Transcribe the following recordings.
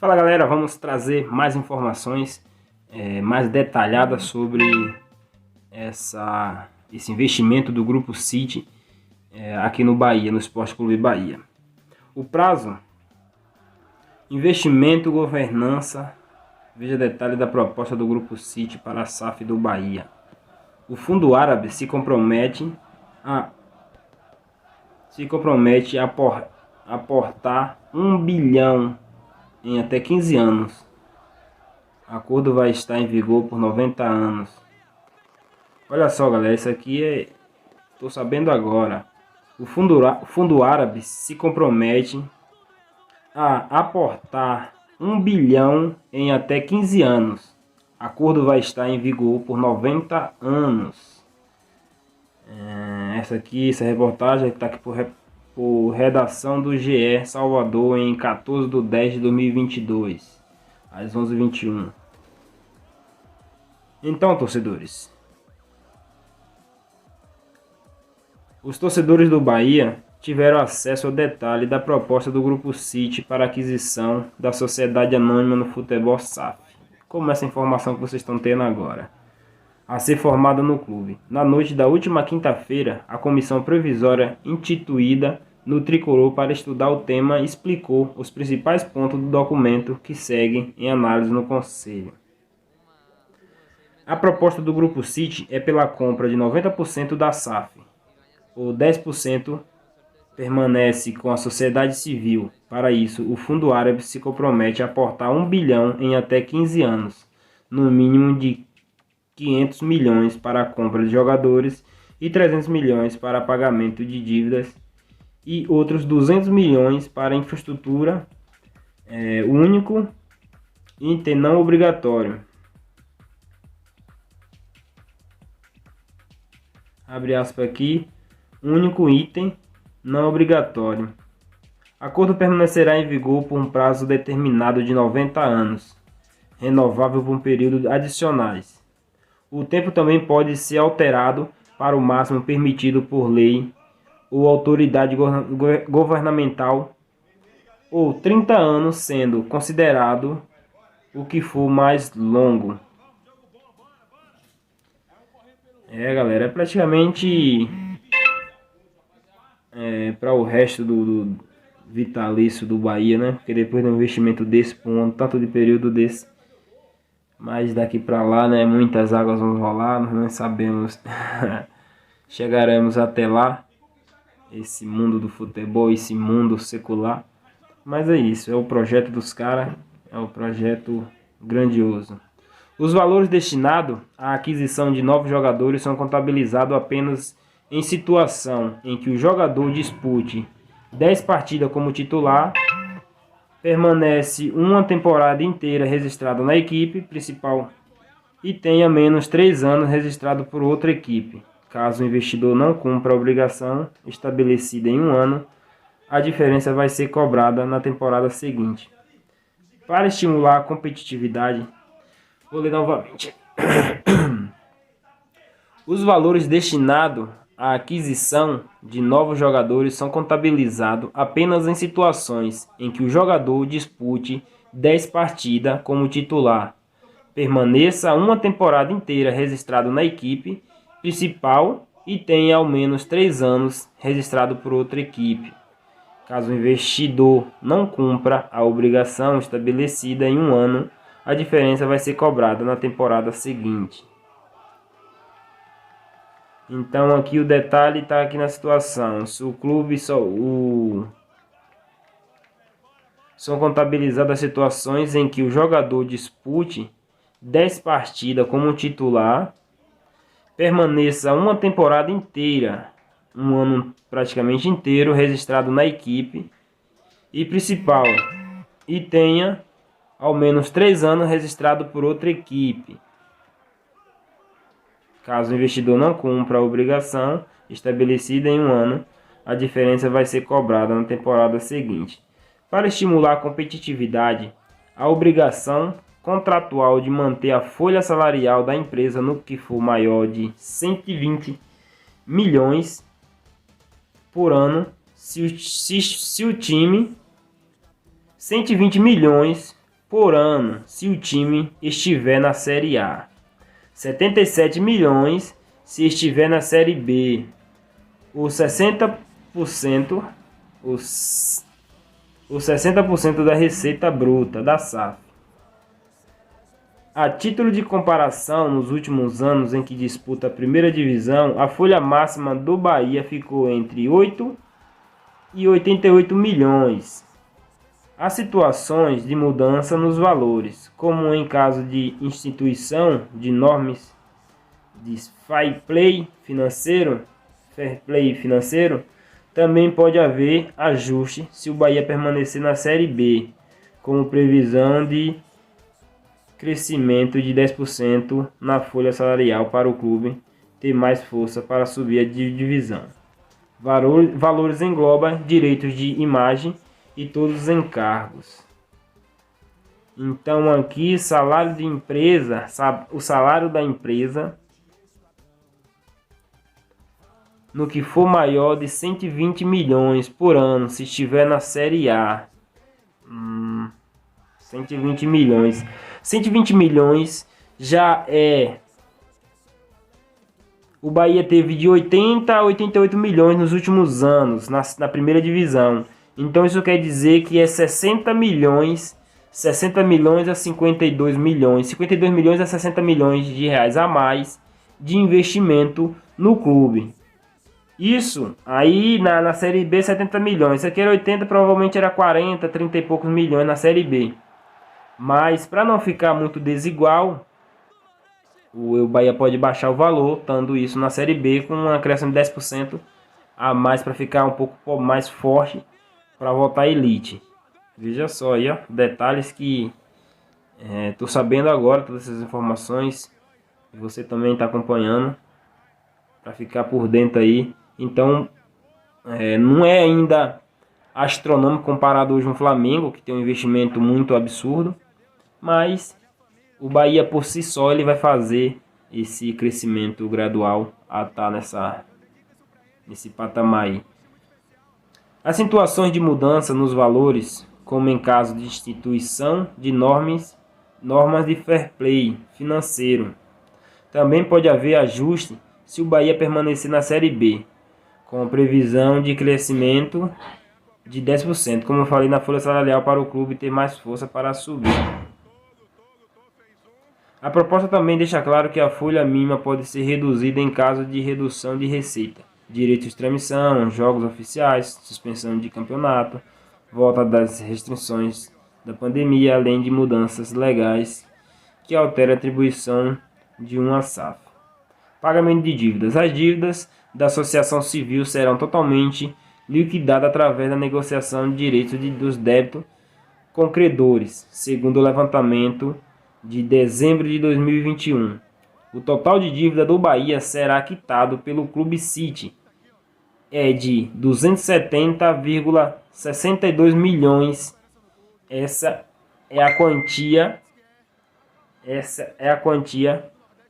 Fala galera, vamos trazer mais informações mais detalhadas sobre esse investimento do Grupo City aqui no Bahia, no Esporte Clube Bahia. O prazo, investimento, governança, veja detalhe da proposta do Grupo City para a SAF do Bahia. O Fundo Árabe se compromete a aportar 1 bilhão em até 15 anos. O acordo vai estar em vigor por 90 anos. Olha só, galera, isso aqui estou sabendo agora. O Fundo Árabe se compromete a aportar 1 bilhão em até 15 anos. O acordo vai estar em vigor por 90 anos. Essa reportagem está aqui por redação do GE Salvador em 14/10/2022, às 11h21. Então, torcedores, os torcedores do Bahia tiveram acesso ao detalhe da proposta do Grupo City para aquisição da Sociedade Anônima no Futebol SAF. Como essa informação que vocês estão tendo agora, a ser formada no clube. Na noite da última quinta-feira, a comissão provisória instituída no Tricolor para estudar o tema explicou os principais pontos do documento que seguem em análise no Conselho. A proposta do Grupo City é pela compra de 90% da SAF. O 10% permanece com a sociedade civil. Para isso, o Fundo Árabe se compromete a aportar 1 bilhão em até 15 anos, no mínimo de 500 milhões para a compra de jogadores e 300 milhões para pagamento de dívidas e outros 200 milhões para infraestrutura único e não obrigatório. Abre aspas aqui, único item não obrigatório. Acordo permanecerá em vigor por um prazo determinado de 90 anos, renovável por um período adicionais. O tempo também pode ser alterado para o máximo permitido por lei ou autoridade governamental, ou 30 anos sendo considerado o que for mais longo. Galera, é praticamente para o resto do vitalício do Bahia, né? Porque depois de um investimento desse, por um tanto de período desse, mas daqui para lá, né, muitas águas vão rolar, nós não sabemos chegaremos até lá, esse mundo do futebol, esse mundo secular. Mas é isso, é o projeto dos caras, é um projeto grandioso. Os valores destinados à aquisição de novos jogadores são contabilizados apenas em situação em que o jogador dispute 10 partidas como titular, permanece uma temporada inteira registrado na equipe principal e tenha menos 3 anos registrado por outra equipe. Caso o investidor não cumpra a obrigação estabelecida em um ano, a diferença vai ser cobrada na temporada seguinte. Para estimular a competitividade, vou ler novamente. Os valores destinados à aquisição de novos jogadores são contabilizados apenas em situações em que o jogador dispute 10 partidas como titular, permaneça uma temporada inteira registrado na equipe principal e tenha ao menos 3 anos registrado por outra equipe. Caso o investidor não cumpra a obrigação estabelecida em um ano, a diferença vai ser cobrada na temporada seguinte. Então aqui o detalhe está aqui na situação. Se o clube são contabilizadas as situações em que o jogador dispute 10 partidas como titular, permaneça uma temporada inteira, um ano praticamente inteiro registrado na equipe e principal e tenha ao menos 3 anos registrado por outra equipe. Caso o investidor não cumpra a obrigação estabelecida em um ano, a diferença vai ser cobrada na temporada seguinte. Para estimular a competitividade, a obrigação contratual de manter a folha salarial da empresa no que for maior de 120 milhões por ano, se o time 120 milhões por ano se o time estiver na Série A. 77 milhões se estiver na Série B. Os 60%, os 60% da receita bruta da SAF. A título de comparação, nos últimos anos em que disputa a primeira divisão, a folha máxima do Bahia ficou entre 8 e 88 milhões. Há situações de mudança nos valores, como em caso de instituição de normas de fair play financeiro, também pode haver ajuste se o Bahia permanecer na Série B, como previsão de crescimento de 10% na folha salarial para o clube ter mais força para subir a divisão. Valores engloba direitos de imagem e todos os encargos. Então aqui salário de empresa, o salário da empresa no que for maior de 120 milhões por ano se estiver na Série A. 120 milhões. 120 milhões já é... O Bahia teve de 80 a 88 milhões nos últimos anos, na primeira divisão. Então isso quer dizer que é 60 milhões a 52 milhões. 52 milhões a 60 milhões de reais a mais de investimento no clube. Isso aí na Série B 70 milhões. Isso aqui era 80, provavelmente era 40, 30 e poucos milhões na Série B. Mas para não ficar muito desigual, o Bahia pode baixar o valor, estando isso na Série B com um acréscimo de 10% a mais para ficar um pouco mais forte para voltar à elite. Veja só aí, ó, detalhes que estou sabendo agora, todas essas informações, e você também está acompanhando para ficar por dentro aí. Então, não é ainda astronômico comparado hoje com o Flamengo, que tem um investimento muito absurdo, mas o Bahia por si só ele vai fazer esse crescimento gradual a estar nesse patamar aí. As situações de mudança nos valores, como em caso de instituição de normas de fair play financeiro, também pode haver ajuste se o Bahia permanecer na Série B, com previsão de crescimento de 10%, como eu falei, na folha salarial para o clube ter mais força para subir. A proposta também deixa claro que a folha mínima pode ser reduzida em caso de redução de receita, direitos de transmissão, jogos oficiais, suspensão de campeonato, volta das restrições da pandemia, além de mudanças legais que alteram a atribuição de uma SAF. Pagamento de dívidas. As dívidas da associação civil serão totalmente liquidadas através da negociação de direitos dos débitos com credores, segundo o levantamento de dezembro de 2021. O total de dívida do Bahia será quitado pelo Clube City de 270,62 milhões. Essa é a quantia,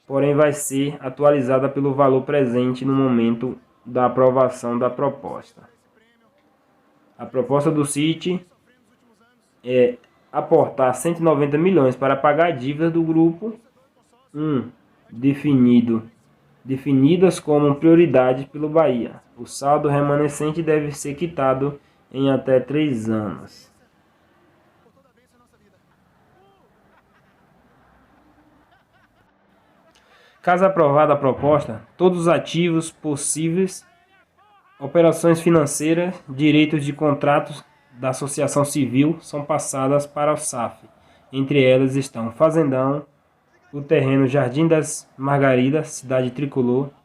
porém vai ser atualizada pelo valor presente no momento da aprovação da proposta. A proposta do City é aportar 190 milhões para pagar dívidas do grupo 1, definidas como prioridade pelo Bahia. O saldo remanescente deve ser quitado em até 3 anos. Caso aprovada a proposta, todos os ativos possíveis, operações financeiras, direitos de contratos da associação civil são passadas para o SAF. Entre elas estão Fazendão, o terreno Jardim das Margaridas, cidade tricolor,